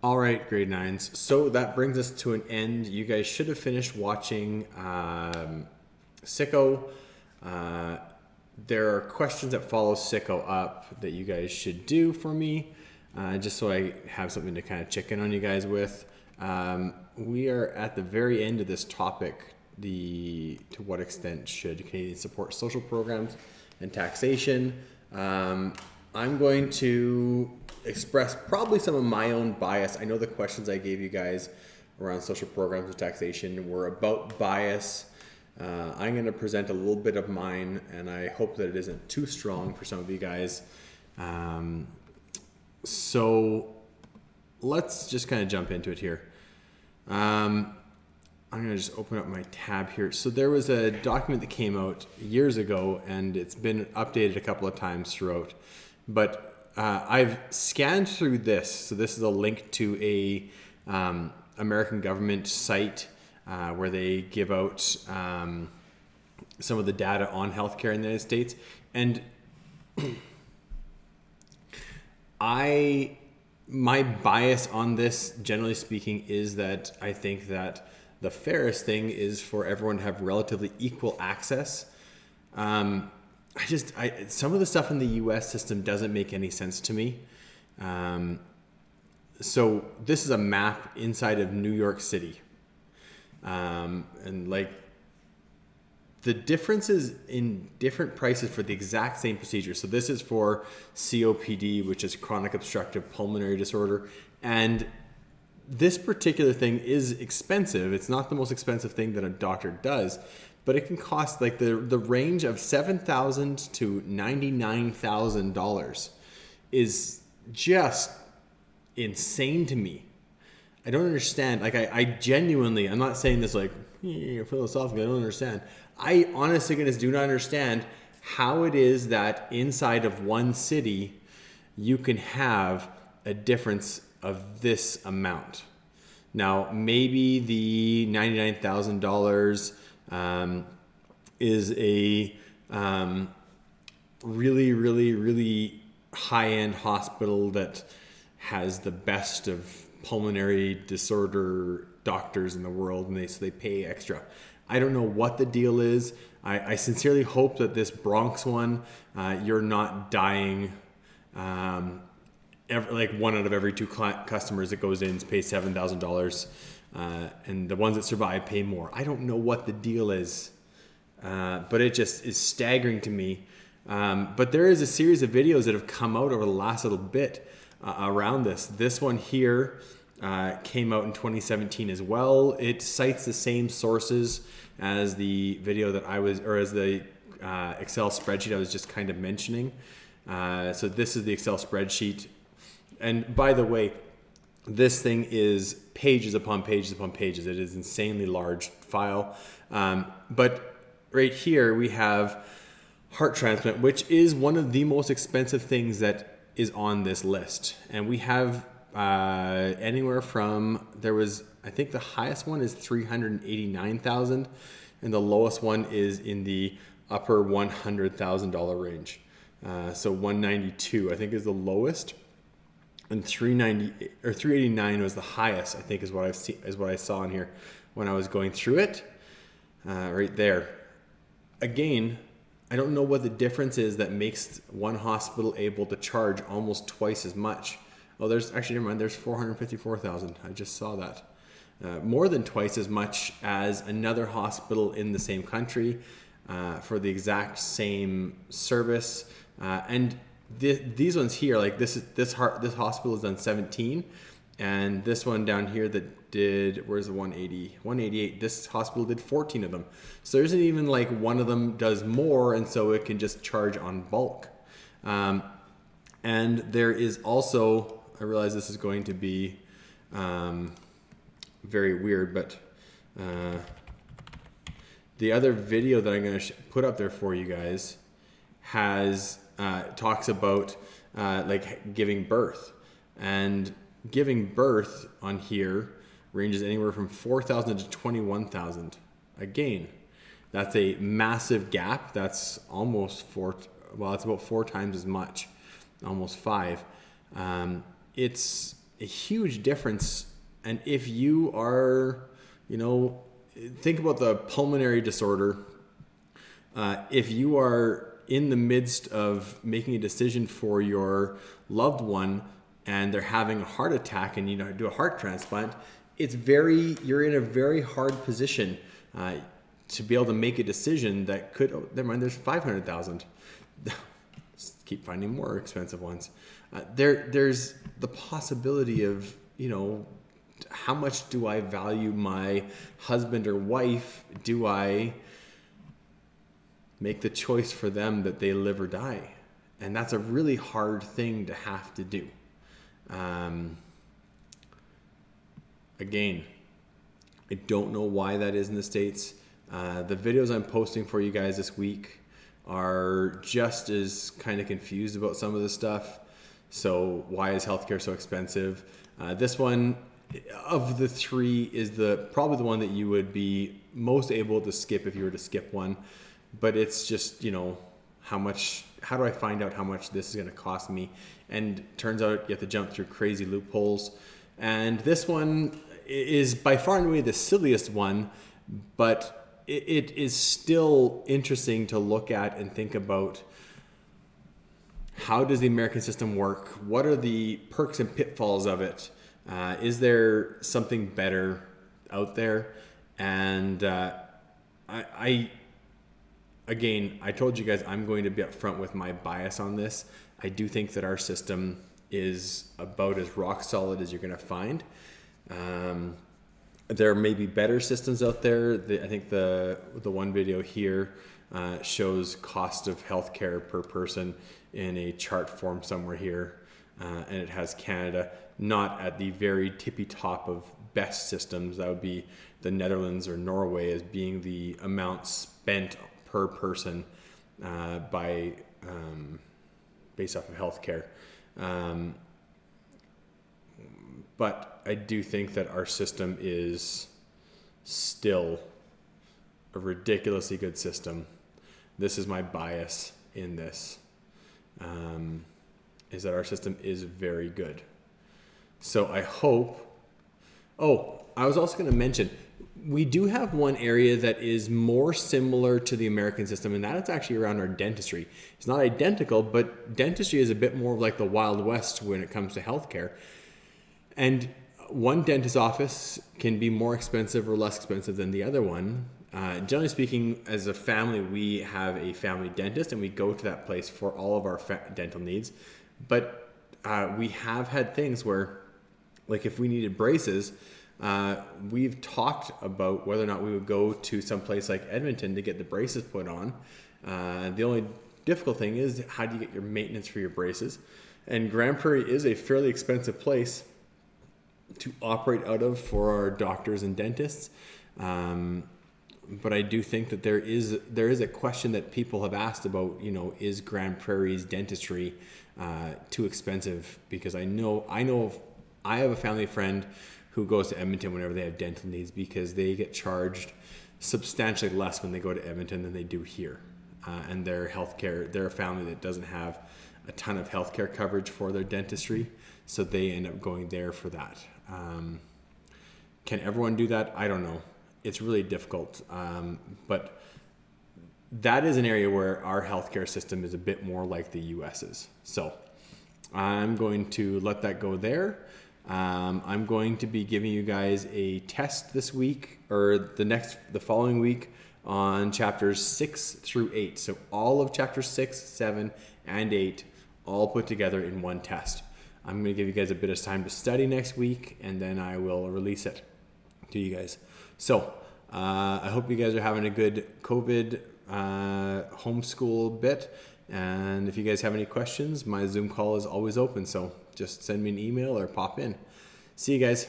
All right, grade nines. So that brings us to an end. You guys should have finished watching Sicko. Uh, there are questions that follow Sicko up that you guys should do for me, just so I have something to kind of check in on you guys with. We are at the very end of this topic. To what extent should Canadians support social programs and taxation? I'm going to express probably some of my own bias. I know the questions I gave you guys around social programs and taxation were about bias. I'm going to present a little bit of mine, and I hope that it isn't too strong for some of you guys. So let's just kind of jump into it here. I'm going to just open up my tab here. So there was a document that came out years ago, and it's been updated a couple of times throughout. But I've scanned through this. So this is a link to a American government site where they give out some of the data on healthcare in the United States. And my bias on this, generally speaking, is that I think that the fairest thing is for everyone to have relatively equal access. Some of the stuff in the U.S. system doesn't make any sense to me. So this is a map inside of New York City. And like the differences in different prices for the exact same procedure. So this is for COPD, which is chronic obstructive pulmonary disorder. And this particular thing is expensive. It's not the most expensive thing that a doctor does, but it can cost like the range of $7,000 to $99,000 is just insane to me. I don't understand. Like I genuinely, I'm not saying this like philosophically, I don't understand. I honestly do not understand how it is that inside of one city you can have a difference of this amount. Now, maybe the $99,000 is a really, really, really high-end hospital that has the best of pulmonary disorder doctors in the world, and so they pay extra. I don't know what the deal is. I sincerely hope that this Bronx one, you're not dying. Like one out of every two customers that goes in pays $7,000, and the ones that survive pay more. I don't know what the deal is, but it just is staggering to me. But there is a series of videos that have come out over the last little bit around this. This one here came out in 2017 as well. It cites the same sources as the video that as the Excel spreadsheet I was just kind of mentioning. So this is the Excel spreadsheet. And by the way, this thing is pages upon pages upon pages. It is an insanely large file. But right here we have heart transplant, which is one of the most expensive things that is on this list. And we have anywhere from, I think the highest one is $389,000, and the lowest one is in the upper $100,000 range. So 192, I think, is the lowest. And 389 was the highest, I think, is what I saw in here when I was going through it. Right there. Again, I don't know what the difference is that makes one hospital able to charge almost twice as much. Oh, there's 454,000. I just saw that. More than twice as much as another hospital in the same country for the exact same service. And these ones here, like this hospital has done 17, and this one down here that did, where's the 188, this hospital did 14 of them. So there isn't even like one of them does more, and so it can just charge on bulk. And there is also, I realize this is going to be very weird, but the other video that I'm going to put up there for you guys talks about like giving birth, and giving birth on here ranges anywhere from 4,000 to 21,000. Again, that's a massive gap. That's almost it's about 4 times as much, almost 5. It's a huge difference. And if you are, think about the pulmonary disorder. If you are in the midst of making a decision for your loved one and they're having a heart attack and you do a heart transplant, you're in a very hard position to be able to make a decision that could, never mind, there's 500,000. Keep finding more expensive ones. There's the possibility of, how much do I value my husband or wife? Do I make the choice for them that they live or die? And that's a really hard thing to have to do. Again, I don't know why that is in the States. The videos I'm posting for you guys this week are just as kind of confused about some of the stuff. So why is healthcare so expensive? This one of the three is probably the one that you would be most able to skip if you were to skip one. But it's just, how do I find out how much this is going to cost me? And turns out you have to jump through crazy loopholes. And this one is by far and away the silliest one, but it is still interesting to look at and think about. How does the American system work? What are the perks and pitfalls of it? Is there something better out there? And I told you guys I'm going to be upfront with my bias on this. I do think that our system is about as rock solid as you're going to find. There may be better systems out there. I think the one video here shows cost of healthcare per person in a chart form somewhere here, and it has Canada not at the very tippy top of best systems. That would be the Netherlands or Norway as being the amount spent per person based off of healthcare. But I do think that our system is still a ridiculously good system. This is my bias in this, is that our system is very good. So I hope, I was also going to mention, we do have one area that is more similar to the American system, and that is actually around our dentistry. It's not identical, but dentistry is a bit more like the Wild West when it comes to healthcare. And one dentist office can be more expensive or less expensive than the other one. Generally speaking, as a family, we have a family dentist and we go to that place for all of our dental needs. But we have had things where, like if we needed braces, we've talked about whether or not we would go to some place like Edmonton to get the braces put on. The only difficult thing is, how do you get your maintenance for your braces? And Grande Prairie is a fairly expensive place to operate out of for our doctors and dentists. But I do think that there is a question that people have asked about, is Grande Prairie's dentistry too expensive? Because I have a family friend who goes to Edmonton whenever they have dental needs, because they get charged substantially less when they go to Edmonton than they do here. And their healthcare, they're a family that doesn't have a ton of healthcare coverage for their dentistry, so they end up going there for that. Can everyone do that? I don't know. It's really difficult. But that is an area where our healthcare system is a bit more like the US's. So I'm going to let that go there. I'm going to be giving you guys a test this week, or the following week, on chapters 6 through 8. So all of chapters 6, 7, and 8 all put together in one test. I'm going to give you guys a bit of time to study next week, and then I will release it to you guys. So I hope you guys are having a good COVID homeschool bit. And if you guys have any questions, my Zoom call is always open. So just send me an email or pop in. See you guys.